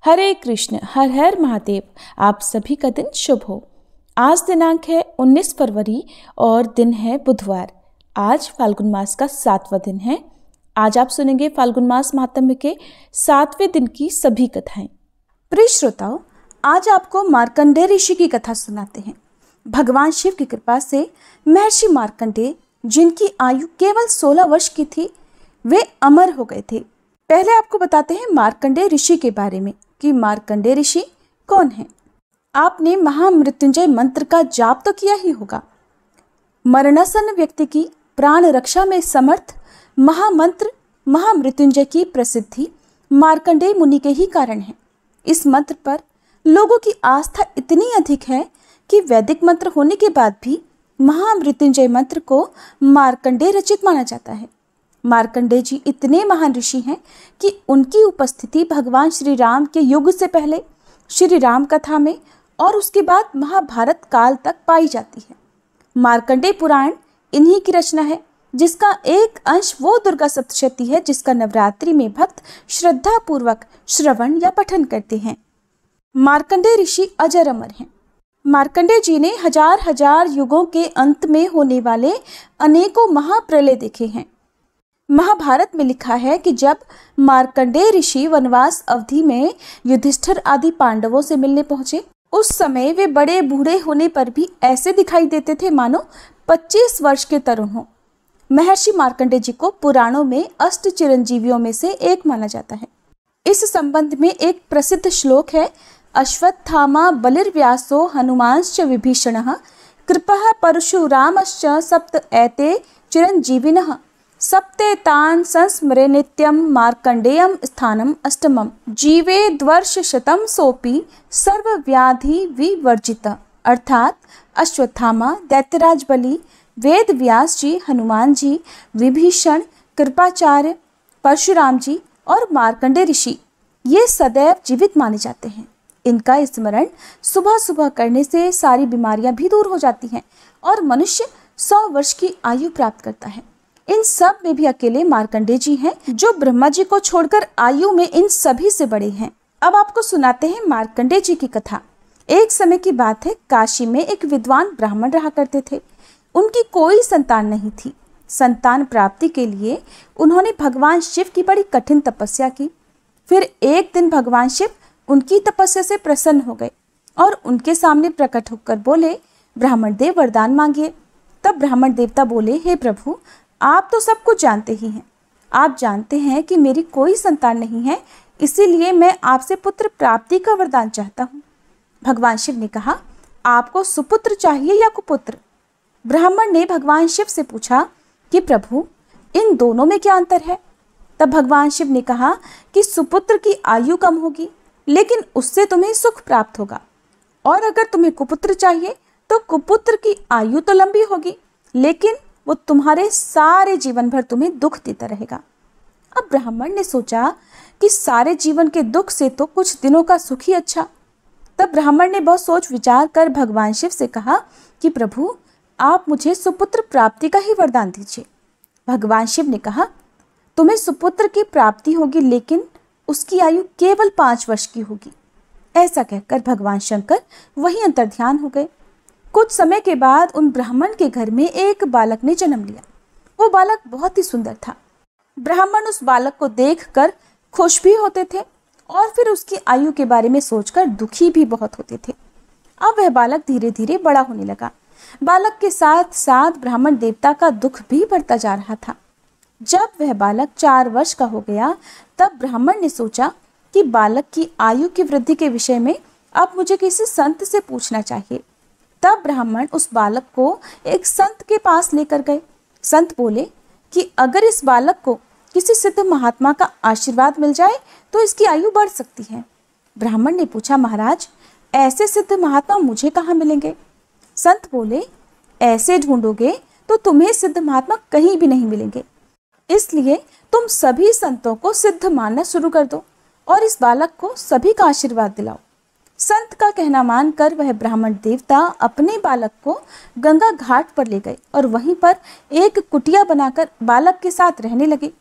हरे कृष्ण, हर हर महादेव। आप सभी का दिन शुभ हो। आज दिनांक है 19 फरवरी और दिन है बुधवार। आज फाल्गुन मास का 7वां दिन है। आज आप सुनेंगे फाल्गुन मास महात्म्य के 7वें दिन की सभी कथाएं। प्रिय श्रोताओं, आज आपको मार्कंडेय ऋषि की कथा सुनाते हैं। भगवान शिव की कृपा से महर्षि मार्कंडेय, जिनकी आयु केवल 16 वर्ष की थी, वे अमर हो गए थे। पहले आपको बताते हैं मार्कंडेय ऋषि के बारे में कि मार्कंडेय ऋषि कौन है। आपने महामृत्युंजय मंत्र का जाप तो किया ही होगा। मरणासन्न व्यक्ति की प्राण रक्षा में समर्थ महामंत्र महामृत्युंजय की प्रसिद्धि मार्कंडेय मुनि के ही कारण है। इस मंत्र पर लोगों की आस्था इतनी अधिक है कि वैदिक मंत्र होने के बाद भी महामृत्युंजय मंत्र को मार्कंडेय रचित माना जाता है। मार्कंडेय जी इतने महान ऋषि हैं कि उनकी उपस्थिति भगवान श्री राम के युग से पहले श्री राम कथा में और उसके बाद महाभारत काल तक पाई जाती है। मार्कंडेय पुराण इन्हीं की रचना है, जिसका एक अंश वो दुर्गा सप्तशती है जिसका नवरात्रि में भक्त श्रद्धा पूर्वक श्रवण या पठन करते हैं। मार्कंडेय ऋषि अजर अमर हैं। मार्कंडेय जी ने हजार हजार युगों के अंत में होने वाले अनेकों महाप्रलय देखे हैं। महाभारत में लिखा है कि जब मार्कंडेय ऋषि वनवास अवधि में युधिष्ठिर आदि पांडवों से मिलने पहुंचे, उस समय वे बड़े बूढ़े होने पर भी ऐसे दिखाई देते थे मानो 25 वर्ष के तरुण हो। महर्षि मार्कंडेय जी को पुराणों में अष्ट चिरंजीवियों में से एक माना जाता है। इस संबंध में एक प्रसिद्ध श्लोक है, अश्वत्थामा बलिर्व्यासो हनुमांश्च विभीषणः कृपः परशुरामश्च सप्त एते चिरंजीविनः सप्ते तान् संस्मरे नित्यं मार्कंडेयं स्थानम् अष्टमम् जीवेद्वर्ष शतं सोपि सर्वव्याधि विवर्जितः। अर्थात अश्वत्थामा, दैत्यराज बलि, वेद व्यास जी, हनुमान जी, विभीषण, कृपाचार्य, परशुराम जी और मार्कंडेय ऋषि ये सदैव जीवित माने जाते हैं। इनका स्मरण सुबह सुबह करने से सारी बीमारियां भी दूर हो जाती हैं और मनुष्य 100 वर्ष की आयु प्राप्त करता है। इन सब में भी अकेले मार्कंडेय जी हैं जो ब्रह्मा जी को छोड़कर आयु में इन सभी से बड़े हैं। अब आपको सुनाते हैं मार्कंडेय जी की कथा। एक समय की बात है, काशी में एक विद्वान ब्राह्मण रहा करते थे। उनकी कोई संतान नहीं थी। संतान प्राप्ति के लिए उन्होंने भगवान शिव की बड़ी कठिन तपस्या की। फिर एक दिन भगवान शिव उनकी तपस्या से प्रसन्न हो गए और उनके सामने प्रकट होकर बोले, ब्राह्मण देव वरदान मांगिए। तब ब्राह्मण देवता बोले, हे प्रभु, आप तो सब कुछ जानते ही हैं। आप जानते हैं कि मेरी कोई संतान नहीं है, इसीलिए मैं आपसे पुत्र प्राप्ति का वरदान चाहता हूँ। भगवान शिव ने कहा, आपको सुपुत्र चाहिए या कुपुत्र? ब्राह्मण ने भगवान शिव से पूछा कि प्रभु, इन दोनों में क्या अंतर है? तब भगवान शिव ने कहा कि सुपुत्र की आयु कम होगी, लेकिन उससे तुम्हें सुख प्राप्त होगा, और अगर तुम्हें कुपुत्र चाहिए तो कुपुत्र की आयु तो लंबी होगी, लेकिन वो तुम्हारे सारे जीवन भर तुम्हें दुख देता रहेगा। अब ब्राह्मण ने सोचा कि सारे जीवन के दुख से तो कुछ दिनों का सुख ही अच्छा। तब ब्राह्मण ने बहुत सोच विचार कर भगवान शिव से कहा कि प्रभु, आप मुझे सुपुत्र प्राप्ति का ही वरदान दीजिए। भगवान शिव ने कहा, तुम्हें सुपुत्र की प्राप्ति होगी, लेकिन उसकी आयु केवल 5 वर्ष की होगी। ऐसा कहकर भगवान शंकर वहीं अंतर्ध्यान हो गए। कुछ समय के बाद उन ब्राह्मण के घर में एक बालक ने जन्म लिया। वो बालक बहुत ही सुंदर था। ब्राह्मण उस बालक को देखकर खुश भी होते थे और फिर उसकी आयु के बारे में सोचकर दुखी भी बहुत होते थे। अब वह बालक धीरे धीरे बड़ा होने लगा। बालक के साथ साथ ब्राह्मण देवता का दुख भी बढ़ता जा रहा था। जब वह बालक 4 वर्ष का हो गया, तब ब्राह्मण ने सोचा कि बालक की आयु की वृद्धि के विषय में अब मुझे किसी संत से पूछना चाहिए। तब ब्राह्मण उस बालक को एक संत के पास लेकर गए। संत बोले कि अगर इस बालक को किसी सिद्ध महात्मा का आशीर्वाद मिल जाए तो इसकी आयु बढ़ सकती है। ब्राह्मण ने पूछा, महाराज, ऐसे सिद्ध महात्मा मुझे कहाँ मिलेंगे? संत बोले, ऐसे ढूंढोगे तो तुम्हें सिद्ध महात्मा कहीं भी नहीं मिलेंगे, इसलिए तुम सभी संतों को सिद्ध मानना शुरू कर दो और इस बालक को सभी का आशीर्वाद दिलाओ। संत का कहना मानकर वह ब्राह्मण देवता अपने बालक को गंगा घाट पर ले गए और वहीं पर एक कुटिया बनाकर बालक के साथ रहने लगे।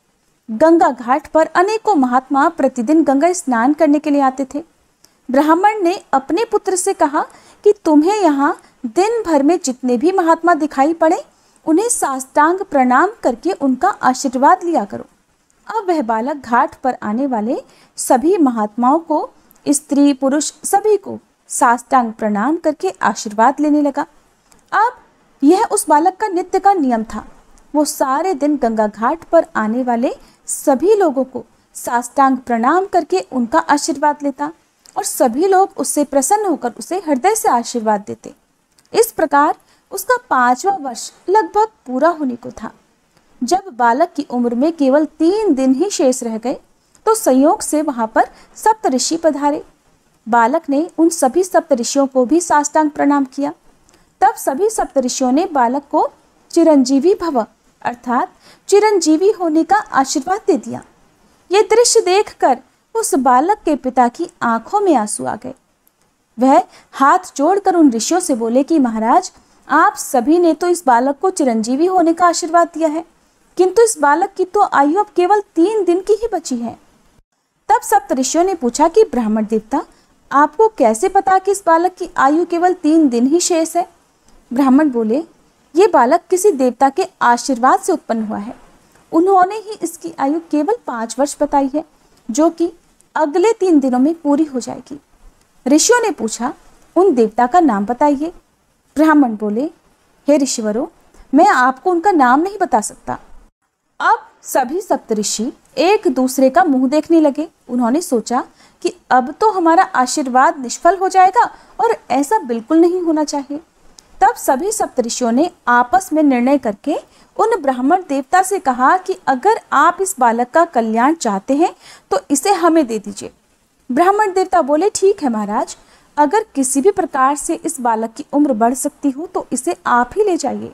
गंगा घाट पर अनेकों महात्मा प्रतिदिन गंगा स्नान करने के लिए आते थे। ब्राह्मण ने अपने पुत्र से कहा कि तुम्हें यहाँ दिन भर में जितने भी महात्मा दिखाई पड़े उन्हें साष्टांग प्रणाम करके उनका आशीर्वाद लिया करो। अब वह बालक घाट पर आने वाले सभी महात्माओं को, स्त्री पुरुष सभी को साष्टांग प्रणाम करके आशीर्वाद लेने लगा। अब यह उस बालक का नित्य का नियम था। वो सारे दिन गंगा घाट पर आने वाले सभी लोगों को साष्टांग प्रणाम करके उनका आशीर्वाद लेता और सभी लोग उससे प्रसन्न होकर उसे हृदय से आशीर्वाद देते। इस प्रकार उसका 5वां वर्ष लगभग पूरा होने को था। जब बालक की उम्र में केवल 3 दिन ही शेष रह गए तो संयोग से वहां पर सप्तऋषि पधारे। बालक ने उन सभी सप्तऋषियों को भी साष्टांग प्रणाम किया। तब सभी सप्तऋषियों ने बालक को चिरंजीवी भव अर्थात चिरंजीवी होने का आशीर्वाद दे दिया। ये दृश्य देखकर उस बालक के पिता की आंखों में आंसू आ गए। वह हाथ जोड़कर उन ऋषियों से बोले कि महाराज, आप सभी ने तो इस बालक को चिरंजीवी होने का आशीर्वाद दिया है, किंतु इस बालक की तो आयु अब केवल 3 दिन की ही बची है। तब सप्तऋषियों ने पूछा कि ब्राह्मण देवता, आपको कैसे पता कि इस बालक की आयु केवल 3 दिन ही शेष है? ब्राह्मण बोले, ये बालक किसी देवता के आशीर्वाद से उत्पन्न हुआ है। उन्होंने ही इसकी आयु केवल 5 वर्ष बताई है, जो कि अगले 3 दिनों में पूरी हो जाएगी। ऋषियों ने पूछा, उन देवता का नाम बताइए। ब्राह्मण बोले, हे ऋषिवरों, मैं आपको उनका नाम नहीं बता सकता। अब सभी सप्तऋषि एक दूसरे का मुंह देखने लगे। उन्होंने सोचा कि अब तो हमारा आशीर्वाद निष्फल हो जाएगा और ऐसा बिल्कुल नहीं होना चाहिए। तब सभी सप्तऋषियों ने आपस में निर्णय करके उन ब्राह्मण देवता से कहा कि अगर आप इस बालक का कल्याण चाहते हैं तो इसे हमें दे दीजिए। ब्राह्मण देवता बोले, ठीक है महाराज, अगर किसी भी प्रकार से इस बालक की उम्र बढ़ सकती हो तो इसे आप ही ले जाइए।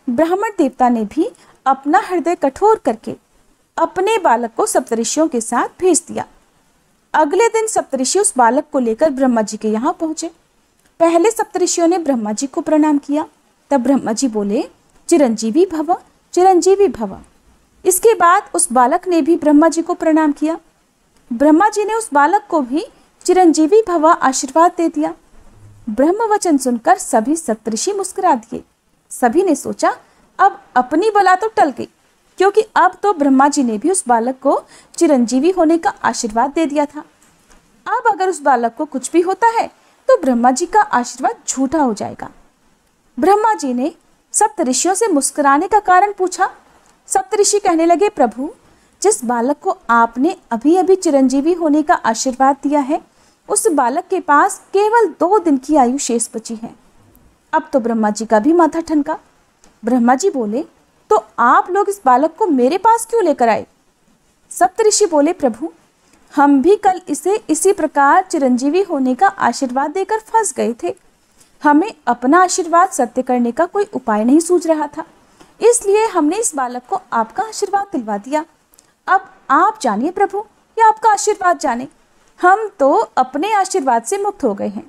ब्राह्मण देवता ने भी अपना हृदय कठोर करके अपने बालक को सप्तऋषियों के साथ भेज दिया। अगले दिन सप्तऋषि उस बालक को लेकर ब्रह्मा जी के यहाँ पहुंचे। पहले सप्तऋषियों ने ब्रह्मा जी को प्रणाम किया। तब ब्रह्मा जी बोले, चिरंजीवी भव, चिरंजीवी भव। इसके बाद उस बालक ने भी ब्रह्मा जी को प्रणाम किया। ब्रह्मा जी ने उस बालक को भी चिरंजीवी भव आशीर्वाद दे दिया। ब्रह्म वचन सुनकर सभी सप्तऋषि मुस्कुरा दिए। सभी ने सोचा, अब अपनी बला तो टल गई, क्योंकि अब तो ब्रह्मा जी ने भी उस बालक को चिरंजीवी होने का आशीर्वाद दे दिया था। अब अगर उस बालक को कुछ भी होता है तो ब्रह्मा जी का आशीर्वाद झूठा हो जाएगा। ब्रह्मा जी ने सप्तऋषियों से मुस्कुराने का कारण पूछा। सप्तऋषि कहने लगे, प्रभु, जिस बालक को आपने अभी अभी चिरंजीवी होने का आशीर्वाद दिया है, उस बालक के पास केवल 2 दिन की आयु शेष बची है। अब तो ब्रह्मा जी का भी माथा ठनका। ब्रह्मा जी बोले, तो आप लोग इस बालक को मेरे पास क्यों लेकर आए? सप्तऋषि बोले, प्रभु, हम भी कल इसे इसी प्रकार चिरंजीवी होने का आशीर्वाद देकर फंस गए थे। हमें अपना आशीर्वाद सत्य करने का कोई उपाय नहीं सूझ रहा था, इसलिए हमने इस बालक को आपका आशीर्वाद दिलवा दिया। अब आप जानिए प्रभु, या आपका आशीर्वाद जाने, हम तो अपने आशीर्वाद से मुक्त हो गए हैं।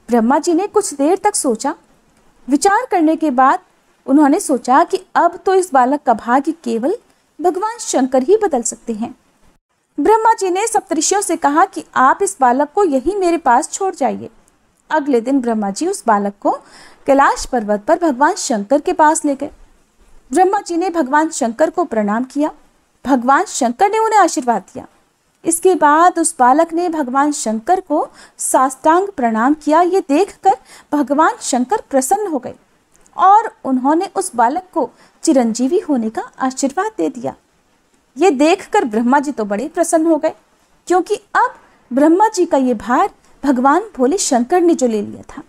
ब्रह्मा जी ने कुछ देर तक सोचा। विचार करने के बाद उन्होंने सोचा कि अब तो इस बालक का भाग्य केवल भगवान शंकर ही बदल सकते हैं। ब्रह्मा जी ने सप्तऋषियों से कहा कि आप इस बालक को यहीं मेरे पास छोड़ जाइए। अगले दिन ब्रह्मा जी उस बालक को कैलाश पर्वत पर भगवान शंकर के पास ले गए। ब्रह्मा जी ने भगवान शंकर को प्रणाम किया। भगवान शंकर ने उन्हें आशीर्वाद दिया। इसके बाद उस बालक ने भगवान शंकर को साष्टांग प्रणाम किया। ये देखकर भगवान शंकर प्रसन्न हो गए और उन्होंने उस बालक को चिरंजीवी होने का आशीर्वाद दे दिया। ये देखकर ब्रह्मा जी तो बड़े प्रसन्न हो गए, क्योंकि अब ब्रह्मा जी का ये भार भगवान भोले शंकर ने जो ले लिया था।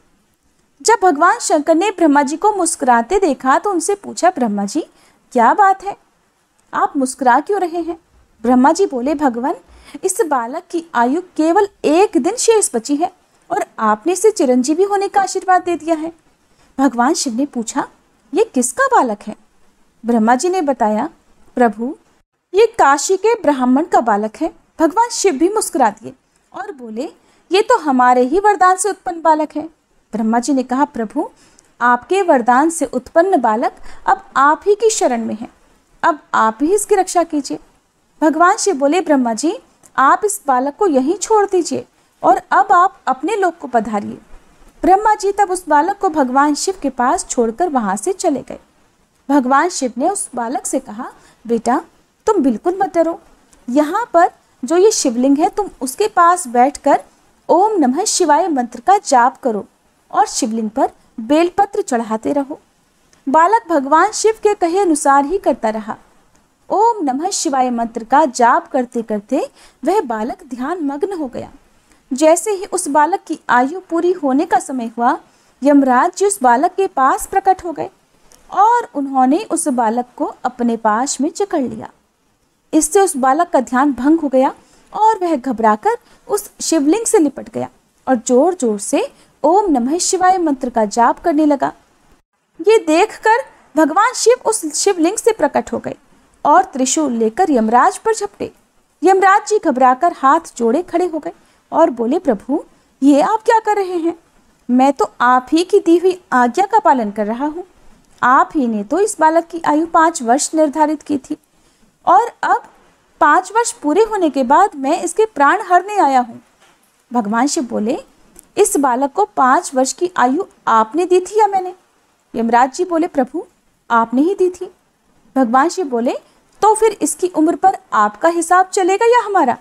जब भगवान शंकर ने ब्रह्मा जी को मुस्कुराते देखा तो उनसे पूछा, ब्रह्मा जी, क्या बात है, आप मुस्कुरा क्यों रहे हैं? ब्रह्मा जी बोले, भगवान, इस बालक की आयु केवल 1 दिन शेष बची है और आपने इसे चिरंजीवी होने का आशीर्वाद दे दिया है। भगवान शिव ने पूछा, ये किसका बालक है? ब्रह्मा जी ने बताया, प्रभु, ये काशी के ब्राह्मण का बालक है। भगवान शिव भी मुस्कुरा दिए और बोले, ये तो हमारे ही वरदान से उत्पन्न बालक है। ब्रह्मा जी ने कहा, प्रभु, आपके वरदान से उत्पन्न बालक अब आप ही की शरण में है, अब आप ही इसकी रक्षा कीजिए। भगवान शिव बोले, ब्रह्मा जी आप इस बालक को यहीं छोड़ दीजिए और अब आप अपने लोक को पधारिए। ब्रह्मा जी तब उस बालक को भगवान शिव के पास छोड़कर वहां से चले गए। भगवान शिव ने उस बालक से कहा, बेटा तुम बिल्कुल मत डरो, यहाँ पर जो ये शिवलिंग है तुम उसके पास बैठकर ओम नमः शिवाय मंत्र का जाप करो और शिवलिंग पर बेलपत्र चढ़ाते रहो। बालक भगवान शिव के कहे अनुसार ही करता रहा। ओम नमः शिवाय मंत्र का जाप करते करते वह बालक ध्यान मग्न हो गया। जैसे ही उस बालक की आयु पूरी होने का समय हुआ, यमराज जी उस बालक के पास प्रकट हो गए और उन्होंने उस बालक को अपने पास में जकड़ लिया। इससे उस बालक का ध्यान भंग हो गया और वह घबराकर उस शिवलिंग से लिपट गया और जोर जोर से ओम नमः शिवाय मंत्र का जाप करने लगा। ये देखकर भगवान शिव उस शिवलिंग से प्रकट हो गए और त्रिशूल लेकर यमराज पर झपटे। यमराज जी घबराकर हाथ जोड़े खड़े हो गए और बोले, प्रभु ये आप क्या कर रहे हैं? मैं तो आप ही की दी हुई आज्ञा का पालन कर रहा हूँ। आप ही ने तो इस बालक की आयु 5 वर्ष निर्धारित की थी और अब 5 वर्ष पूरे होने के बाद मैं इसके प्राण हरने आया हूँ। भगवान शिव बोले, इस बालक को 5 वर्ष की आयु आपने दी थी या मैंने? यमराज जी बोले, प्रभु आपने ही दी थी। भगवान शिव बोले, तो फिर इसकी उम्र पर आपका हिसाब चलेगा या हमारा?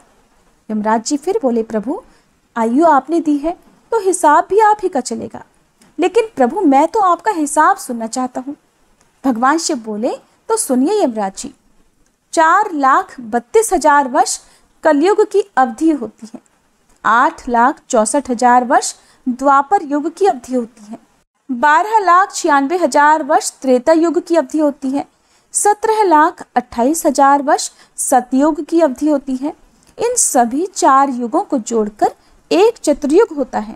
यमराज जी फिर बोले, प्रभु आयु आपने दी है तो हिसाब भी आप ही का चलेगा, लेकिन प्रभु मैं तो आपका हिसाब सुनना चाहता हूँ। भगवान शिव बोले, तो सुनिए यमराज जी, 4,32,000 वर्ष कलयुग की अवधि होती है, 8,64,000 वर्ष द्वापर युग की अवधि होती है, 12,96,000 वर्ष त्रेता युग की अवधि होती है, 17,28,000 वर्ष सतयुग की अवधि होती है। इन सभी 4 युगों को जोड़कर एक चतुर्युग होता है।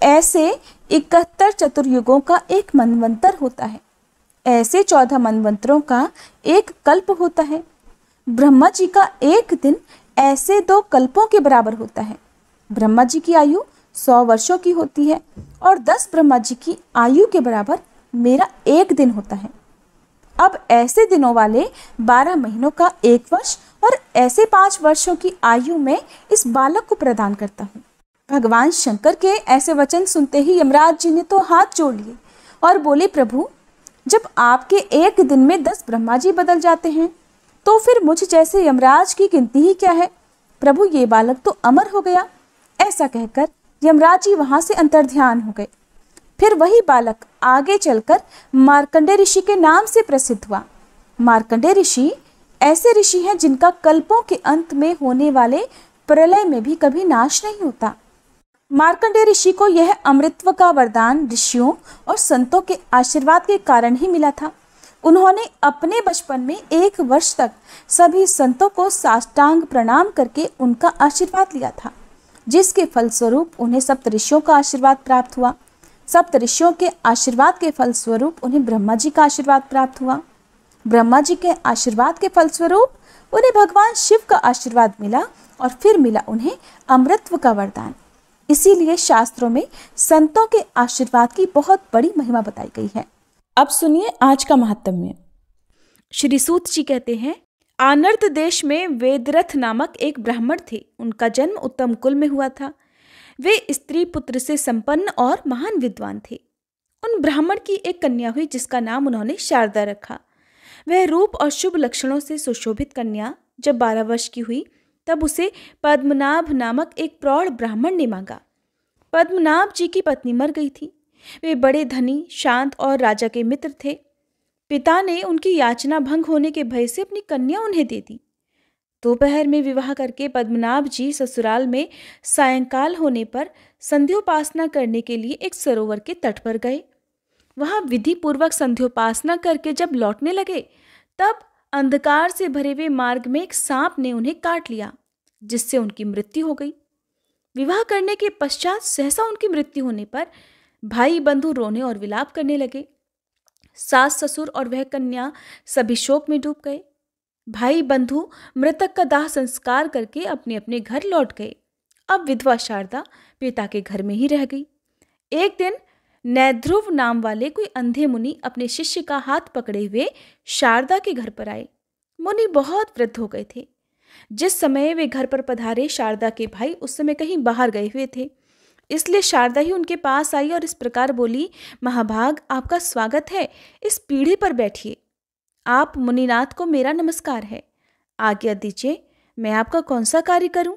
ऐसे 71 चतुर्युगों का एक मनवंतर होता है। ऐसे 14 मनवंतरों का एक कल्प होता है। ब्रह्मा जी का एक दिन ऐसे 2 कल्पों के बराबर होता है। ब्रह्मा जी की आयु 100 वर्षों की होती है और 10 ब्रह्मा जी की आयु के बराबर मेरा एक दिन होता है। अब ऐसे दिनों वाले 12 महीनों का 1 वर्ष और ऐसे 5 वर्षों की आयु में इस बालक को प्रदान करता हूँ। भगवान शंकर के ऐसे वचन सुनते ही यमराज जी ने तो हाथ जोड़ लिए और बोले, प्रभु जब आपके एक दिन में 10 ब्रह्मा जी बदल जाते हैं तो फिर मुझ जैसे यमराज की गिनती ही क्या है? प्रभु ये बालक तो अमर हो गया। ऐसा कहकर यमराज जी वहां से अंतर्ध्यान हो गए। फिर वही बालक आगे चलकर मार्कंडेय ऋषि के नाम से प्रसिद्ध हुआ। मार्कंडेय ऋषि ऐसे ऋषि हैं जिनका कल्पों के अंत में होने वाले प्रलय में भी कभी नाश नहीं होता। मार्कंडेय ऋषि को यह अमृतत्व का वरदान ऋषियों और संतों के आशीर्वाद के कारण ही मिला था। उन्होंने अपने बचपन में 1 वर्ष तक सभी संतों को साष्टांग प्रणाम करके उनका आशीर्वाद लिया था, जिसके फलस्वरूप उन्हें सप्तऋषियों का आशीर्वाद प्राप्त हुआ। सप्तऋषियों के आशीर्वाद के फलस्वरूप उन्हें ब्रह्मा जी का आशीर्वाद प्राप्त हुआ। ब्रह्मा जी के आशीर्वाद के फलस्वरूप उन्हें भगवान शिव का आशीर्वाद मिला और फिर मिला उन्हें अमृतत्व का वरदान। इसीलिए शास्त्रों में संतों के आशीर्वाद की बहुत बड़ी महिमा बताई गई है। अब सुनिए आज का महात्म्य। श्री सूत जी कहते हैं, आनर्त देश में वेदरथ नामक एक ब्राह्मण थे। उनका जन्म उत्तम कुल में हुआ था। वे स्त्री पुत्र से संपन्न और महान विद्वान थे। उन ब्राह्मण की एक कन्या हुई जिसका नाम उन्होंने शारदा रखा। वह रूप और शुभ लक्षणों से सुशोभित कन्या जब 12 वर्ष की हुई तब उसे पद्मनाभ नामक एक प्रौढ़ ब्राह्मण ने मांगा। पद्मनाभ जी की पत्नी मर गई थी। वे बड़े धनी, शांत और राजा के मित्र थे। पिता ने उनकी याचना भंग होने के भय से अपनी कन्या उन्हें दे दी। दोपहर में विवाह करके पद्मनाभ जी ससुराल में सायंकाल होने पर संध्योपासना करने के लिए एक सरोवर के तट पर गए। वहां विधि पूर्वक संध्योपासना करके जब लौटने लगे तब अंधकार से भरे हुए मार्ग में एक सांप ने उन्हें काट लिया, जिससे उनकी मृत्यु हो गई। विवाह करने के पश्चात सहसा उनकी मृत्यु होने पर भाई बंधु रोने और विलाप करने लगे। सास ससुर और वह कन्या सभी शोक में डूब गए। भाई बंधु मृतक का दाह संस्कार करके अपने अपने घर लौट गए। अब विधवा शारदा पिता के घर में ही रह गई। एक दिन नैध्रुव नाम वाले कोई अंधे मुनि अपने शिष्य का हाथ पकड़े हुए शारदा के घर पर आए। मुनि बहुत वृद्ध हो गए थे। जिस समय वे घर पर पधारे, शारदा के भाई उस समय कहीं बाहर गए हुए थे, इसलिए शारदा ही उनके पास आई और इस प्रकार बोली, महाभाग, आपका स्वागत है, इस पीढ़े पर बैठिए। आप मुनिनाथ को मेरा नमस्कार है। आज्ञा दीजिए, मैं आपका कौन सा कार्य करूं?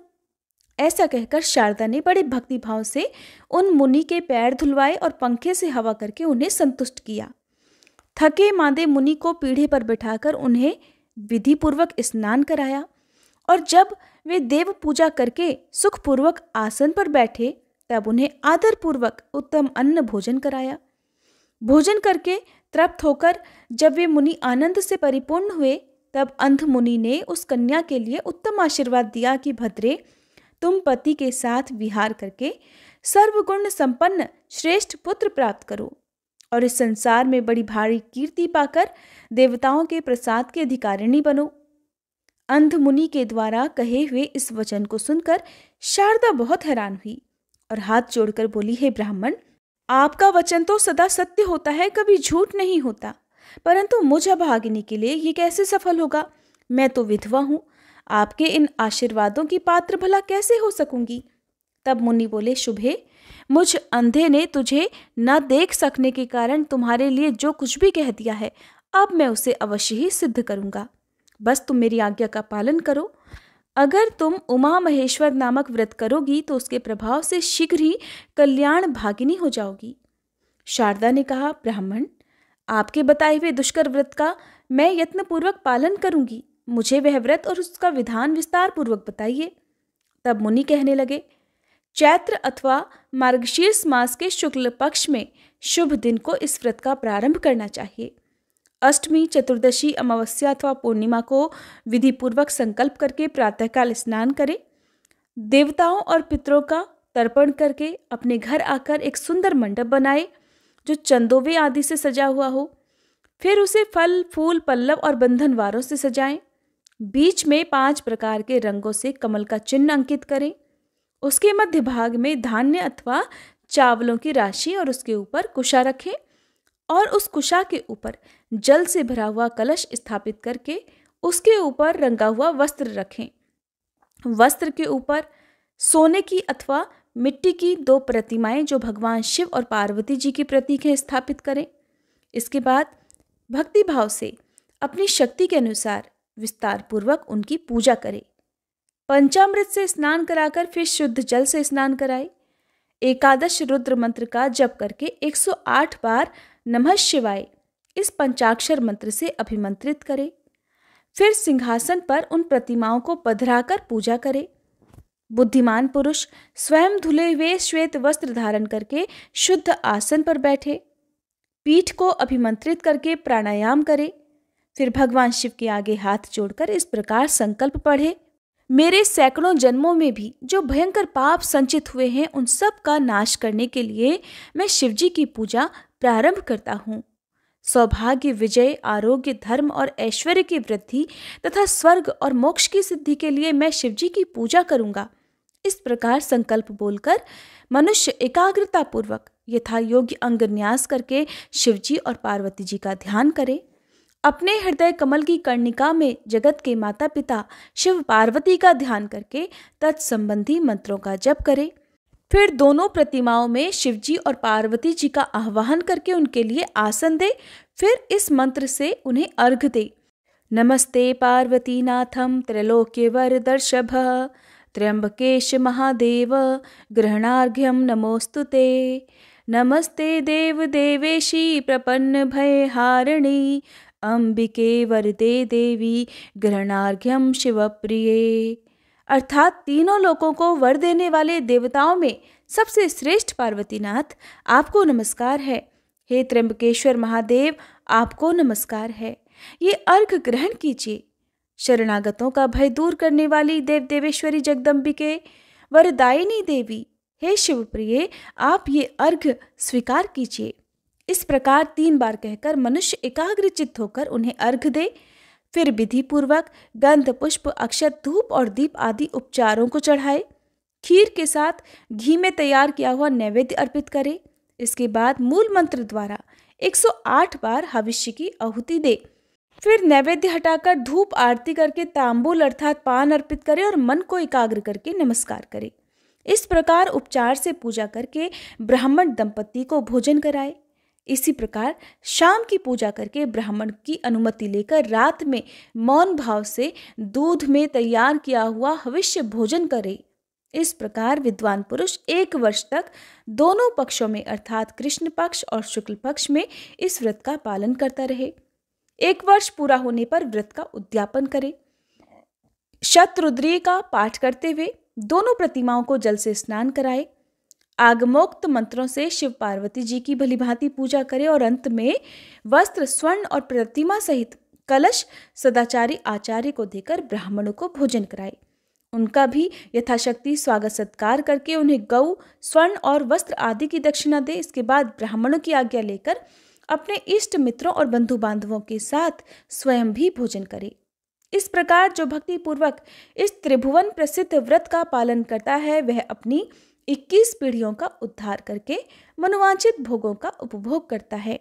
ऐसा कहकर शारदा ने बड़े भक्तिभाव से उन मुनि के पैर धुलवाए और पंखे से हवा करके उन्हें संतुष्ट किया। थके मांदे मुनि को पीढ़े पर बिठाकर उन्हें विधि पूर्वक स्नान कराया और जब वे देव पूजा करके सुखपूर्वक आसन पर बैठे तब उन्हें आदर पूर्वक उत्तम अन्न भोजन कराया। भोजन करके तृप्त होकर जब वे मुनि आनंद से परिपूर्ण हुए तब अंध मुनि ने उस कन्या के लिए उत्तम आशीर्वाद दिया कि भद्रे, तुम पति के साथ विहार करके सर्वगुण संपन्न श्रेष्ठ पुत्र प्राप्त करो और इस संसार में बड़ी भारी कीर्ति पाकर देवताओं के प्रसाद के अधिकारिणी बनो। अंध मुनि के द्वारा कहे हुए इस वचन को सुनकर शारदा बहुत हैरान हुई और हाथ जोड़कर बोली, हे ब्राह्मण, आपका वचन तो सदा सत्य होता है, कभी झूठ नहीं होता, परंतु मुझ अभागिनी के लिए ये कैसे सफल होगा? मैं तो विधवा हूं, आपके इन आशीर्वादों की पात्र भला कैसे हो सकूंगी? तब मुनि बोले, शुभे, मुझ अंधे ने तुझे न देख सकने के कारण तुम्हारे लिए जो कुछ भी कह दिया है, अब मैं उसे अवश्य ही सिद्ध करूंगा। बस तुम मेरी आज्ञा का पालन करो। अगर तुम उमा महेश्वर नामक व्रत करोगी तो उसके प्रभाव से शीघ्र ही कल्याण भागिनी हो जाओगी। शारदा ने कहा, ब्राह्मण, आपके बताए हुए दुष्कर व्रत का मैं यत्नपूर्वक पालन करूंगी। मुझे वह व्रत और उसका विधान विस्तार पूर्वक बताइए। तब मुनि कहने लगे, चैत्र अथवा मार्गशीर्ष मास के शुक्ल पक्ष में शुभ दिन को इस व्रत का प्रारंभ करना चाहिए। अष्टमी, चतुर्दशी, अमावस्या अथवा पूर्णिमा को विधि पूर्वक संकल्प करके प्रातःकाल स्नान करें। देवताओं और पितरों का तर्पण करके अपने घर आकर एक सुंदर मंडप बनाए जो चंदोवे आदि से सजा हुआ हो। फिर उसे फल, फूल, पल्लव और बंधनवारों से सजाएं। बीच में 5 प्रकार के रंगों से कमल का चिन्ह अंकित करें। उसके मध्य भाग में धान्य अथवा चावलों की राशि और उसके ऊपर कुशा रखें और उस कुशा के ऊपर जल से भरा हुआ कलश स्थापित करके उसके ऊपर रंगा हुआ वस्त्र रखें। वस्त्र के ऊपर सोने की अथवा मिट्टी की 2 प्रतिमाएं जो भगवान शिव और पार्वती जी की प्रतीक हैं स्थापित करें। इसके बाद भक्ति भाव से अपनी शक्ति के अनुसार विस्तार पूर्वक उनकी पूजा करें। पंचामृत से स्नान कराकर फिर शुद्ध जल से स्नान कराए। एकादश रुद्र मंत्र का जप करके 108 बार नमः शिवाय इस पंचाक्षर मंत्र से अभिमंत्रित करे। फिर सिंहासन पर उन प्रतिमाओं को पधराकर पूजा करे। बुद्धिमान पुरुष स्वयं धुले हुए श्वेत वस्त्र धारण करके शुद्ध आसन पर बैठे। पीठ को अभिमंत्रित करके प्राणायाम करे। फिर भगवान शिव के आगे हाथ जोड़कर इस प्रकार संकल्प पढ़े, मेरे सैकड़ों जन्मों में भी जो भयंकर पाप संचित हुए हैं उन सब का नाश करने के लिए मैं शिवजी की पूजा प्रारंभ करता हूँ। सौभाग्य, विजय, आरोग्य, धर्म और ऐश्वर्य की वृद्धि तथा स्वर्ग और मोक्ष की सिद्धि के लिए मैं शिवजी की पूजा करूंगा। इस प्रकार संकल्प बोलकर मनुष्य एकाग्रता पूर्वक यथा योग्य अंग न्यास करके शिवजी और पार्वती जी का ध्यान करे। अपने हृदय कमल की कर्णिका में जगत के माता पिता शिव पार्वती का ध्यान करके तत्संबंधी मंत्रों का जप करे। फिर दोनों प्रतिमाओं में शिवजी और पार्वती जी का आह्वान करके उनके लिए आसन दे। फिर इस मंत्र से उन्हें अर्घ दे। नमस्ते पार्वतीनाथम त्रैलोक्यवरदर्शभ त्र्यंबकेश महादेव ग्रहणार्घ्यम नमोस्तुते। नमस्ते देव देवेशी प्रपन्न भयहारिणी अंबिके वरदे देवी ग्रहणार्घ्यम शिवप्रिये। अर्थात तीनों लोकों को वर देने वाले देवताओं में सबसे श्रेष्ठ पार्वतीनाथ आपको नमस्कार है। हे त्र्यंबकेश्वर महादेव आपको नमस्कार है। ये अर्घ ग्रहण कीजिए। शरणागतों का भय दूर करने वाली देव देवेश्वरी जगदम्बिके वरदायिनी देवी हे शिवप्रिय आप ये अर्घ स्वीकार कीजिए। इस प्रकार 3 बार कहकर मनुष्य एकाग्रचित्त होकर उन्हें अर्घ दे। फिर विधि पूर्वक गंध, पुष्प, अक्षत, धूप और दीप आदि उपचारों को चढ़ाए। खीर के साथ घी में तैयार किया हुआ नैवेद्य अर्पित करे। इसके बाद मूल मंत्र द्वारा 108 बार हविष्य की आहुति दे। फिर नैवेद्य हटाकर धूप आरती करके तांबूल अर्थात पान अर्पित करे और मन को एकाग्र करके नमस्कार करे। इस प्रकार उपचार से पूजा करके ब्राह्मण दंपति को भोजन कराए। इसी प्रकार शाम की पूजा करके ब्राह्मण की अनुमति लेकर रात में मौन भाव से दूध में तैयार किया हुआ हविष्य भोजन करे। इस प्रकार विद्वान पुरुष 1 वर्ष तक दोनों पक्षों में अर्थात कृष्ण पक्ष और शुक्ल पक्ष में इस व्रत का पालन करता रहे। 1 वर्ष पूरा होने पर व्रत का उद्यापन करे। शतरुद्री का पाठ करते हुए दोनों प्रतिमाओं को जल से स्नान कराए। आगमोक्त मंत्रों से शिव पार्वती जी की भलीभांति पूजा करे और अंत में वस्त्र, स्वर्ण और प्रतिमा सहित कलश सदाचारी आचार्य को देकर ब्राह्मणों को भोजन कराए। उनका भी यथाशक्ति स्वागत सत्कार करके उन्हें गौ, स्वर्ण और वस्त्र आदि की दक्षिणा दे। इसके बाद ब्राह्मणों की आज्ञा लेकर अपने इष्ट मित्रों और बंधु बांधवों के साथ स्वयं भी भोजन करे। इस प्रकार जो भक्ति पूर्वक इस त्रिभुवन प्रसिद्ध व्रत का पालन करता है वह अपनी 21 पीढ़ियों का उद्धार करके मनोवांछित भोगों का उपभोग करता है,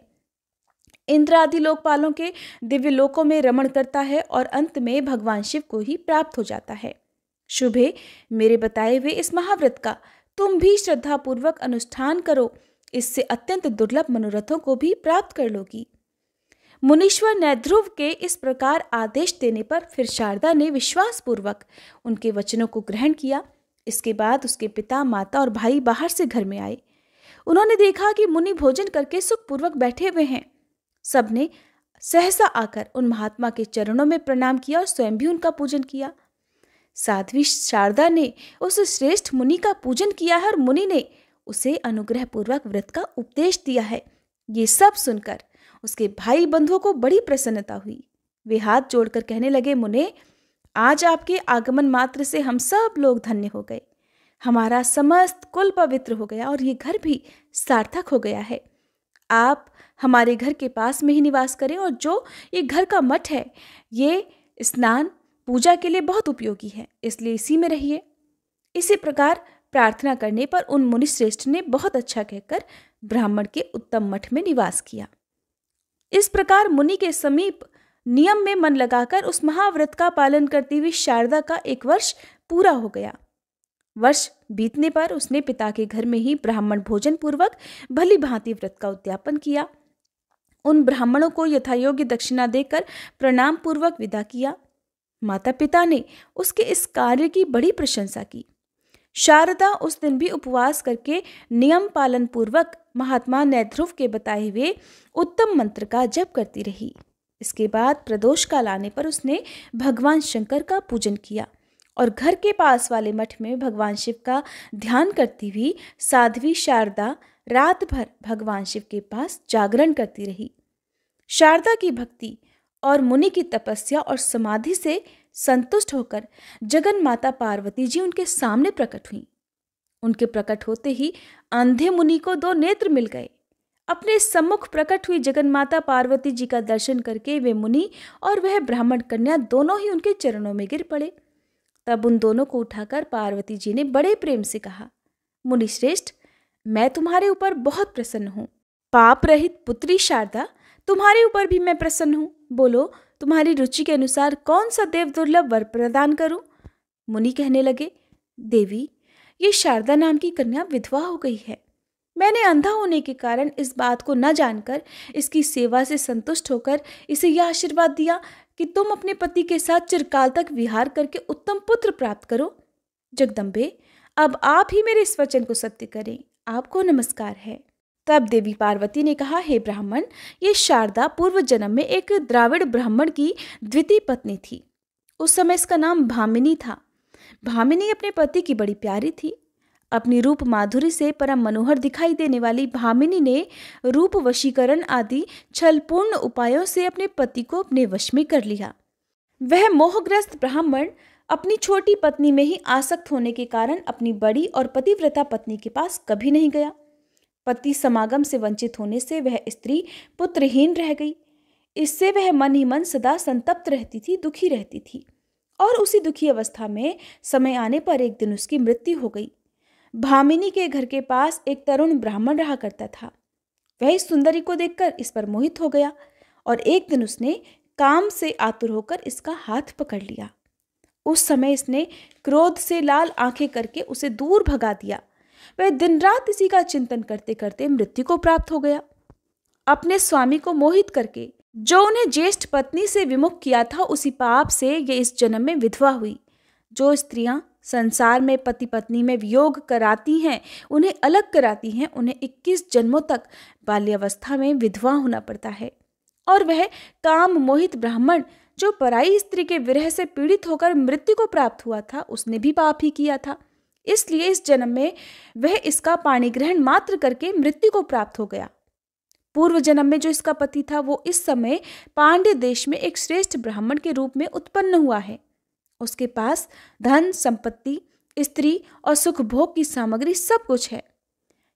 इंद्र आदि लोकपालों के दिव्य लोकों में रमण करता है और अंत में भगवान शिव को ही प्राप्त हो जाता है। शुभे, मेरे बताए हुए इस महाव्रत का तुम भी श्रद्धा पूर्वक अनुष्ठान करो, इससे अत्यंत दुर्लभ मनोरथों को भी प्राप्त कर लोगी। मुनीश्वर नैध्रुव के इस प्रकार आदेश देने पर फिर शारदा ने विश्वास पूर्वक उनके वचनों को ग्रहण किया। इसके बाद उसके पिता, माता और भाई बाहर से घर में आए। उन्होंने देखा कि मुनि भोजन करके सुखपूर्वक बैठे हुए हैं। सबने सहसा आकर उन महात्मा के चरणों में प्रणाम किया और स्वयं भी उनका पूजन किया। साध्वी शारदा ने उस श्रेष्ठ मुनि का पूजन किया है और मुनि ने उसे अनुग्रह पूर्वक व्रत का उपदेश दिया है। ये सब सुनकर उसके भाई बंधुओं को बड़ी प्रसन्नता हुई। वे हाथ जोड़कर कहने लगे, मुने, आज आपके आगमन मात्र से हम सब लोग धन्य हो गए। हमारा समस्त कुल पवित्र हो गया और ये घर भी सार्थक हो गया है। आप हमारे घर के पास में ही निवास करें और जो ये घर का मठ है ये स्नान पूजा के लिए बहुत उपयोगी है, इसलिए इसी में रहिए। इसी प्रकार प्रार्थना करने पर उन मुनिश्रेष्ठ ने बहुत अच्छा कहकर ब्राह्मण के उत्तम मठ में निवास किया। इस प्रकार मुनि के समीप नियम में मन लगाकर उस महाव्रत का पालन करती हुई शारदा का 1 वर्ष पूरा हो गया। वर्ष बीतने पर उसने पिता के घर में ही ब्राह्मण भोजन पूर्वक भली भांति व्रत का उद्यापन किया। उन ब्राह्मणों को यथायोग्य दक्षिणा देकर प्रणाम पूर्वक विदा किया। माता पिता ने उसके इस कार्य की बड़ी प्रशंसा की। शारदा उस दिन भी उपवास करके नियम पालन पूर्वक महात्मा नैध्रुव के बताए हुए उत्तम मंत्र का जप करती रही। इसके बाद प्रदोष काल आने पर उसने भगवान शंकर का पूजन किया और घर के पास वाले मठ में भगवान शिव का ध्यान करती हुई साध्वी शारदा रात भर भगवान शिव के पास जागरण करती रही। शारदा की भक्ति और मुनि की तपस्या और समाधि से संतुष्ट होकर जगन माता पार्वती जी उनके सामने प्रकट हुई। उनके प्रकट होते ही अंधे मुनि को 2 नेत्र मिल गए। अपने सम्मुख प्रकट हुई जगन माता पार्वती जी का दर्शन करके वे मुनि और वह ब्राह्मण कन्या दोनों ही उनके चरणों में गिर पड़े। तब उन दोनों को उठाकर पार्वती जी ने बड़े प्रेम से कहा, मुनि श्रेष्ठ, मैं तुम्हारे ऊपर बहुत प्रसन्न हूँ। पाप रहित पुत्री शारदा, तुम्हारे ऊपर भी मैं प्रसन्न हूँ। बोलो, तुम्हारी रुचि के अनुसार कौन सा देव दुर्लभ वर प्रदान करूं? मुनि कहने लगे, देवी, ये शारदा नाम की कन्या विधवा हो गई है। मैंने अंधा होने के कारण इस बात को न जानकर इसकी सेवा से संतुष्ट होकर इसे यह आशीर्वाद दिया कि तुम अपने पति के साथ चिरकाल तक विहार करके उत्तम पुत्र प्राप्त करो। जगदम्बे, अब आप ही मेरे इस वचन को सत्य करें। आपको नमस्कार है। तब देवी पार्वती ने कहा, हे ब्राह्मण, ये शारदा पूर्व जन्म में एक द्राविड़ ब्राह्मण की द्वितीय पत्नी थी। उस समय इसका नाम भामिनी था। भामिनी अपने पति की बड़ी प्यारी थी। अपनी रूप माधुरी से परम मनोहर दिखाई देने वाली भामिनी ने रूप वशीकरण आदि छलपूर्ण उपायों से अपने पति को अपने वश में कर लिया। वह मोहग्रस्त ब्राह्मण अपनी छोटी पत्नी में ही आसक्त होने के कारण अपनी बड़ी और पतिव्रता पत्नी के पास कभी नहीं गया। पति समागम से वंचित होने से वह स्त्री पुत्रहीन रह गई। इससे वह मन ही मन सदा संतप्त रहती थी, दुखी रहती थी। और उसी दुखी अवस्था में समय आने पर एक दिन उसकी मृत्यु हो गई। भामिनी के घर के पास एक तरुण ब्राह्मण रहा करता था। वह इस सुंदरी को देखकर इस पर मोहित हो गया और एक दिन उसने काम से आतुर होकर इसका हाथ पकड़ लिया। उस समय इसने क्रोध से लाल आंखें करके उसे दूर भगा दिया। वह दिन रात इसी का चिंतन करते करते मृत्यु को प्राप्त हो गया। अपने स्वामी को मोहित करके जो उन्हें ज्येष्ठ पत्नी से विमुख किया था, उसी पाप से ये इस जन्म में विधवा हुई। जो स्त्रियां संसार में पति पत्नी में वियोग कराती हैं, उन्हें अलग कराती हैं, उन्हें 21 जन्मों तक बाल्यावस्था में विधवा होना पड़ता है। और वह काम मोहित ब्राह्मण जो पराई स्त्री के विरह से पीड़ित होकर मृत्यु को प्राप्त हुआ था, उसने भी पाप ही किया था। इसलिए इस जन्म में वह इसका पाणी ग्रहण मात्र करके मृत्यु को प्राप्त हो गया। पूर्व जन्म में जो इसका पति था, वो इस समय पांड्य देश में एक श्रेष्ठ ब्राह्मण के रूप में उत्पन्न हुआ है। उसके पास धन संपत्ति, स्त्री और सुख भोग की सामग्री सब कुछ है।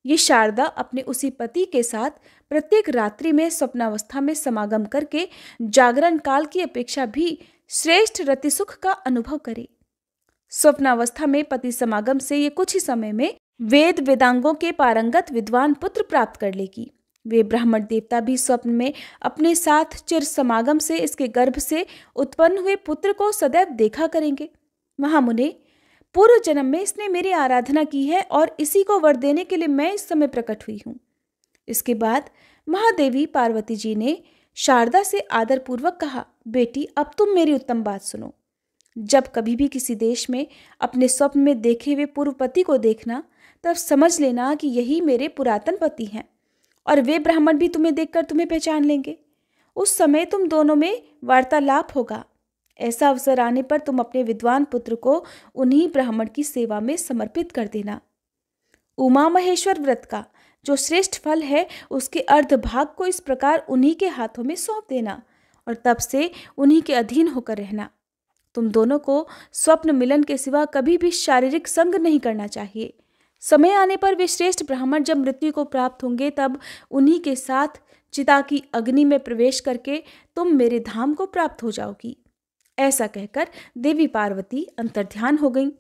ये शारदा अपने उसी पति के साथ प्रत्येक रात्रि में स्वप्नावस्था में समागम करके जागरण काल की अपेक्षा भी श्रेष्ठ रति सुख का अनुभव करे। स्वप्नावस्था में पति समागम से ये कुछ ही समय में वेद वेदांगों के पारंगत विद्वान पुत्र प्राप्त कर लेगी। वे ब्राह्मण देवता भी स्वप्न में अपने साथ चिर समागम से इसके गर्भ से उत्पन्न हुए पुत्र को सदैव देखा करेंगे। महामुने, पूर्व जन्म में इसने मेरी आराधना की है और इसी को वर देने के लिए मैं इस समय प्रकट हुई हूँ। इसके बाद महादेवी पार्वती जी ने शारदा से आदरपूर्वक कहा, बेटी, अब तुम मेरी उत्तम बात सुनो। जब कभी भी किसी देश में अपने स्वप्न में देखे हुए पूर्व पति को देखना, तब समझ लेना कि यही मेरे पुरातन पति हैं और वे ब्राह्मण भी तुम्हें देखकर तुम्हें पहचान लेंगे। उस समय तुम दोनों में वार्तालाप होगा। ऐसा अवसर आने पर तुम अपने विद्वान पुत्र को उन्हीं ब्राह्मण की सेवा में समर्पित कर देना। उमा महेश्वर व्रत का जो श्रेष्ठ फल है, उसके अर्ध भाग को इस प्रकार उन्हीं के हाथों में सौंप देना और तब से उन्हीं के अधीन होकर रहना। तुम दोनों को स्वप्न मिलन के सिवा कभी भी शारीरिक संग नहीं करना चाहिए। समय आने पर वे श्रेष्ठ ब्राह्मण जब मृत्यु को प्राप्त होंगे, तब उन्हीं के साथ चिता की अग्नि में प्रवेश करके तुम मेरे धाम को प्राप्त हो जाओगी। ऐसा कहकर देवी पार्वती अंतर्ध्यान हो गईं।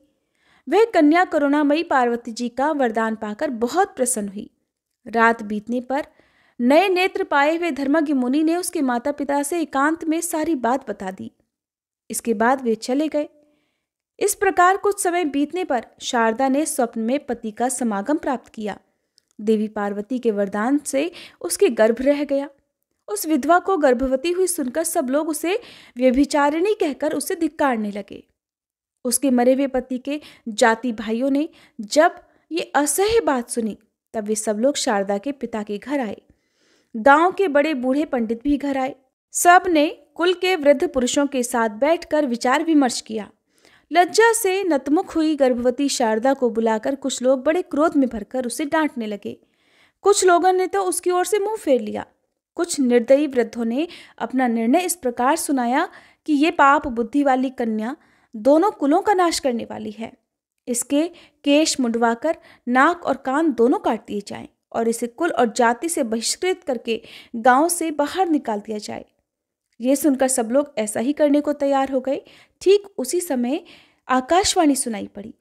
वह कन्या करुणामयी पार्वती जी का वरदान पाकर बहुत प्रसन्न हुई। रात बीतने पर नए नेत्र पाए हुए धर्मज्ञ मुनि ने उसके माता पिता से एकांत में सारी बात बता दी। इसके बाद वे चले गए। इस प्रकार कुछ समय बीतने पर शारदा ने स्वप्न में पति का समागम प्राप्त किया। देवी पार्वती के वरदान से उसके गर्भ रह गया। उस विधवा को गर्भवती हुई सुनकर सब लोग उसे व्यभिचारिणी कहकर उसे धिक्कारने लगे। उसके मरे हुए पति के जाति भाइयों ने जब ये असह्य बात सुनी, तब वे सब लोग शारदा के पिता के घर आए। गांव के बड़े बूढ़े पंडित भी घर आए। सब ने कुल के वृद्ध पुरुषों के साथ बैठकर विचार विमर्श किया। लज्जा से नतमुख हुई गर्भवती शारदा को बुलाकर कुछ लोग बड़े क्रोध में भरकर उसे डांटने लगे। कुछ लोगों ने तो उसकी ओर से मुंह फेर लिया। कुछ निर्दयी वृद्धों ने अपना निर्णय इस प्रकार सुनाया कि ये पाप बुद्धि वाली कन्या दोनों कुलों का नाश करने वाली है। इसके केश मुंडवाकर नाक और कान दोनों काट दिए जाएं और इसे कुल और जाति से बहिष्कृत करके गांव से बाहर निकाल दिया जाए। ये सुनकर सब लोग ऐसा ही करने को तैयार हो गए। ठीक उसी समय आकाशवाणी सुनाई पड़ी,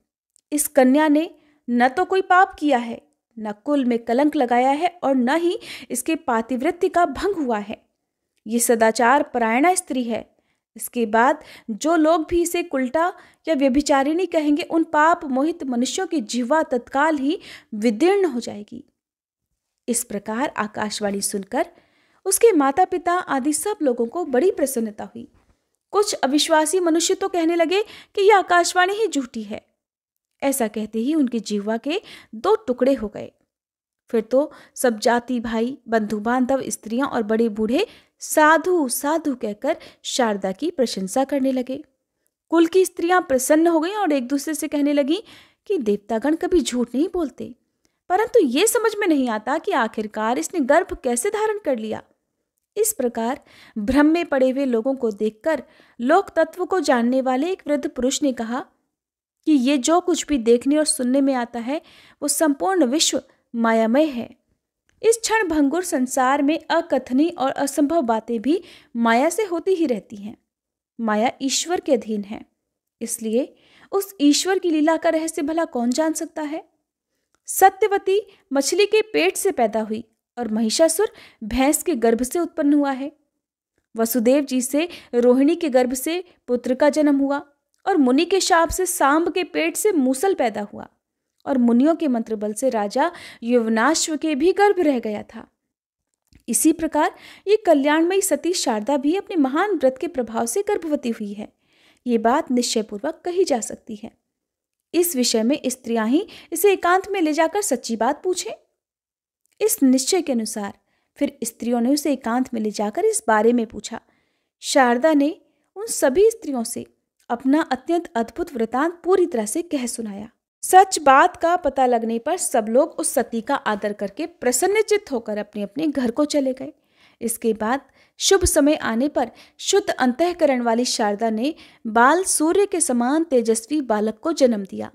इस कन्या ने न तो कोई पाप किया है, न कुल में कलंक लगाया है और न ही इसके पातिव्रत्य का भंग हुआ है। ये सदाचार परायणा स्त्री है। इसके बाद जो लोग भी इसे कुलटा या व्यभिचारिणी कहेंगे, उन पाप मोहित मनुष्यों की जिह्वा तत्काल ही विदीर्ण हो जाएगी। इस प्रकार आकाशवाणी सुनकर उसके माता पिता आदि सब लोगों को बड़ी प्रसन्नता हुई। कुछ अविश्वासी मनुष्य तो कहने लगे कि यह आकाशवाणी ही झूठी है। ऐसा कहते ही उनकी जिह्वा के 2 टुकड़े हो गए। फिर तो सब जाति भाई, बंधु बांधव, स्त्रियां और बड़े बूढ़े साधु साधु कहकर शारदा की प्रशंसा करने लगे। कुल की स्त्रियां प्रसन्न हो गईं और एक दूसरे से कहने लगी कि देवतागण कभी झूठ नहीं बोलते, परंतु ये समझ में नहीं आता कि आखिरकार इसने गर्भ कैसे धारण कर लिया। इस प्रकार भ्रम में पड़े हुए लोगों को देखकर लोक तत्व को जानने वाले एक वृद्ध पुरुष ने कहा कि ये जो कुछ भी देखने और सुनने में आता है, वो संपूर्ण विश्व मायामय है। इस क्षण भंगुर संसार में अकथनीय और असंभव बातें भी माया से होती ही रहती हैं। माया ईश्वर के अधीन है, इसलिए उस ईश्वर की लीला का रहस्य भला कौन जान सकता है। सत्यवती मछली के पेट से पैदा हुई और महिषासुर भैंस के गर्भ से उत्पन्न हुआ है। वसुदेव जी से रोहिणी के गर्भ से पुत्र का जन्म हुआ और मुनि के शाप से सांब के पेट से मूसल पैदा हुआ और मुनियों के मंत्र बल से राजा यवनाश्व के भी गर्भ रह गया था। इसी प्रकार ये कल्याणमयी सती शारदा भी अपने महान व्रत के प्रभाव से गर्भवती हुई है। ये बात निश्चयपूर्वक कही जा सकती है। इस विषय में स्त्रियां ही इसे एकांत में ले जाकर सच्ची बात पूछें। इस निश्चय के अनुसार फिर स्त्रियों ने उसे एकांत में ले जाकर इस बारे में पूछा। शारदा ने उन सभी स्त्रियों से अपना अत्यंत अद्भुत वृतांत पूरी तरह से कह सुनाया। सच बात का पता लगने पर सब लोग उस सती का आदर करके प्रसन्नचित्त होकर अपने अपने घर को चले गए। इसके बाद शुभ समय आने पर शुद्ध अंतःकरण वाली शारदा ने बाल सूर्य के समान तेजस्वी बालक को जन्म दिया।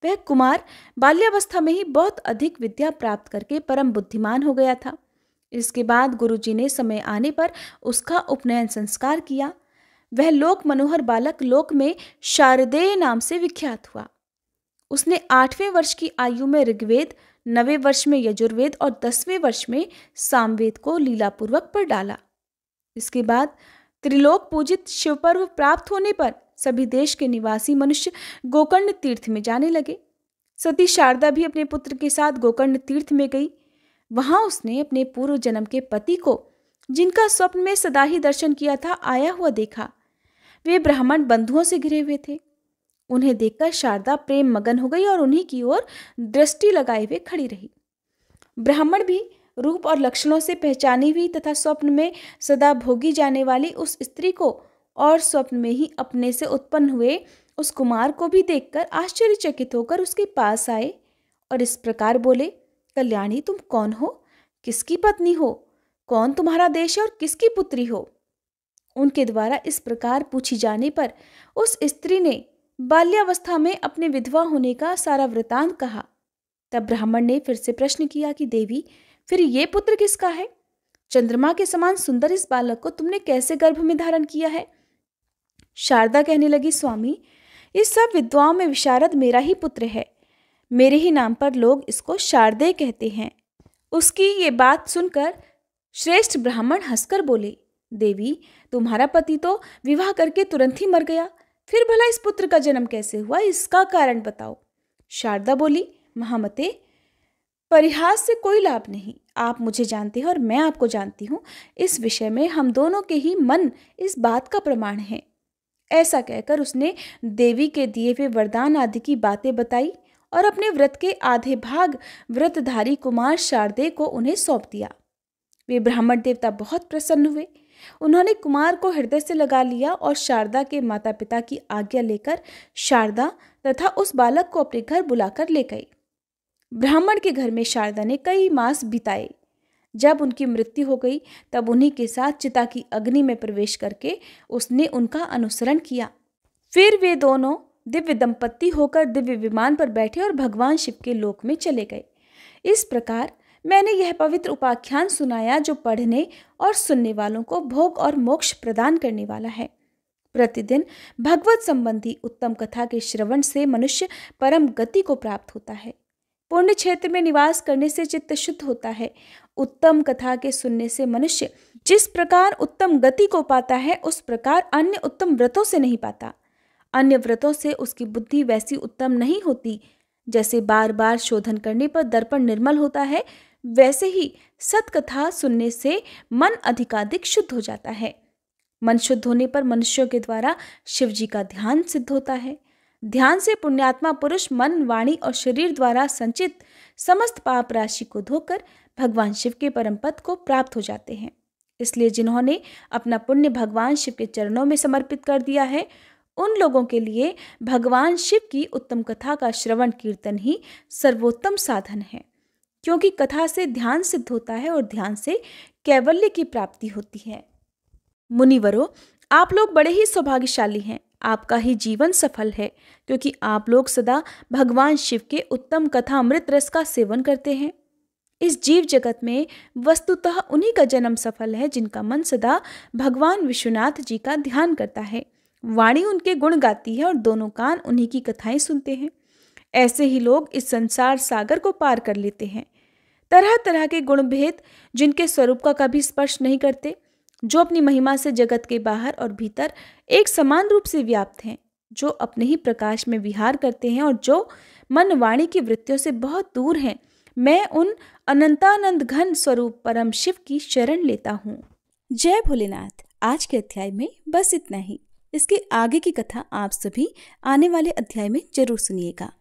वह कुमार बाल्यावस्था में ही बहुत अधिक विद्या प्राप्त करके परम बुद्धिमान हो गया था। इसके बाद गुरुजी ने समय आने पर उसका उपनयन संस्कार किया। वह लोक मनोहर बालक लोक में शारदेय नाम से विख्यात हुआ। उसने 8वें वर्ष की आयु में ऋग्वेद, 9वें वर्ष में यजुर्वेद और 10वें वर्ष में सामवेद को लीलापूर्वक पढ़ डाला। इसके बाद त्रिलोक पूजित शिव पर्व प्राप्त होने पर सभी देश के निवासी मनुष्य गोकर्ण तीर्थ में जाने लगे। सती शारदा भी अपने पुत्र के साथ गोकर्ण तीर्थ में गई। वहां उसने अपने पूर्व जन्म के पति को, जिनका स्वप्न में सदा ही दर्शन किया था, आया हुआ देखा। वे ब्राह्मण बंधुओं से घिरे हुए थे। उन्हें देखकर शारदा प्रेम मगन हो गई और उन्हीं की ओर दृष्टि लगाए हुए खड़ी रही। ब्राह्मण भी रूप और लक्षणों से पहचानी हुई तथा स्वप्न में सदा भोगी जाने वाली उस स्त्री को और स्वप्न में ही अपने से उत्पन्न हुए उस कुमार को भी देखकर आश्चर्यचकित होकर उसके पास आए और इस प्रकार बोले, कल्याणी, तुम कौन हो? किसकी पत्नी हो? कौन तुम्हारा देश है और किसकी पुत्री हो? उनके द्वारा इस प्रकार पूछी जाने पर उस स्त्री ने बाल्यावस्था में अपने विधवा होने का सारा वृतांत कहा। तब ब्राह्मण ने फिर से प्रश्न किया कि देवी, फिर ये पुत्र किसका है? चंद्रमा के समान सुंदर इस बालक को तुमने कैसे गर्भ में धारण किया है? शारदा कहने लगी, स्वामी, इस सब विद्वाओं में विशारद मेरा ही पुत्र है। मेरे ही नाम पर लोग इसको शारदेय कहते हैं। उसकी ये बात सुनकर श्रेष्ठ ब्राह्मण हंसकर बोले, देवी, तुम्हारा पति तो विवाह करके तुरंत ही मर गया, फिर भला इस पुत्र का जन्म कैसे हुआ? इसका कारण बताओ। शारदा बोली, महामते, परिहास से कोई लाभ नहीं। आप मुझे जानते हैं और मैं आपको जानती हूँ। इस विषय में हम दोनों के ही मन इस बात का प्रमाण है। ऐसा कहकर उसने देवी के दिए हुए वरदान आदि की बातें बताई और अपने व्रत के आधे भाग व्रतधारी कुमार शारदेय को उन्हें सौंप दिया। वे ब्राह्मण देवता बहुत प्रसन्न हुए। उन्होंने कुमार को हृदय से लगा लिया और शारदा के माता पिता की आज्ञा लेकर शारदा तथा उस बालक को अपने घर बुलाकर ले गई। ब्राह्मण के घर में शारदा ने कई मास बिताए। जब उनकी मृत्यु हो गई तब उन्हीं के साथ चिता की अग्नि में प्रवेश करके उसने उनका अनुसरण किया। फिर वे दोनों दिव्य दंपत्ति होकर दिव्य विमान पर बैठे और भगवान शिव के लोक में चले गए। इस प्रकार मैंने यह पवित्र उपाख्यान सुनाया जो पढ़ने और सुनने वालों को भोग और मोक्ष प्रदान करने वाला है। प्रतिदिन भगवत संबंधी उत्तम कथा के श्रवण से मनुष्य परम गति को प्राप्त होता है। पुण्य क्षेत्र में निवास करने से चित्त शुद्ध होता है। उत्तम कथा के सुनने से मनुष्य जिस प्रकार उत्तम गति को पाता है उस प्रकार अन्य उत्तम व्रतों से नहीं पाता। अन्य व्रतों से उसकी बुद्धि वैसी उत्तम नहीं होती। जैसे बार बार शोधन करने पर दर्पण निर्मल होता है, वैसे ही सत्कथा सुनने से मन अधिकाधिक शुद्ध हो जाता है। मन शुद्ध होने पर मनुष्यों के द्वारा शिव जी का ध्यान सिद्ध होता है। ध्यान से पुण्यात्मा पुरुष मन, वाणी और शरीर द्वारा संचित समस्त पाप राशि को धोकर भगवान शिव के परम पद को प्राप्त हो जाते हैं। इसलिए जिन्होंने अपना पुण्य भगवान शिव के चरणों में समर्पित कर दिया है, उन लोगों के लिए भगवान शिव की उत्तम कथा का श्रवण कीर्तन ही सर्वोत्तम साधन है। क्योंकि कथा से ध्यान सिद्ध होता है और ध्यान से कैवल्य की प्राप्ति होती है। मुनिवरों, आप लोग बड़े ही सौभाग्यशाली हैं। आपका ही जीवन सफल है, क्योंकि आप लोग सदा भगवान शिव के उत्तम कथा अमृत रस का सेवन करते हैं। इस जीव जगत में वस्तुतः उन्हीं का जन्म सफल है जिनका मन सदा भगवान विश्वनाथ जी का ध्यान करता है। वाणी उनके गुण गाती है और दोनों कान उन्हीं की कथाएं सुनते हैं। ऐसे ही लोग इस संसार सागर को पार कर लेते हैं। तरह तरह के गुण भेद जिनके स्वरूप का कभी स्पर्श नहीं करते, जो अपनी महिमा से जगत के बाहर और भीतर एक समान रूप से व्याप्त हैं, जो अपने ही प्रकाश में विहार करते हैं और जो मन वाणी की वृत्तियों से बहुत दूर हैं। मैं उन अनंतानंद घन स्वरूप परम शिव की शरण लेता हूँ। जय भोलेनाथ। आज के अध्याय में बस इतना ही। इसके आगे की कथा आप सभी आने वाले अध्याय में जरूर सुनिएगा।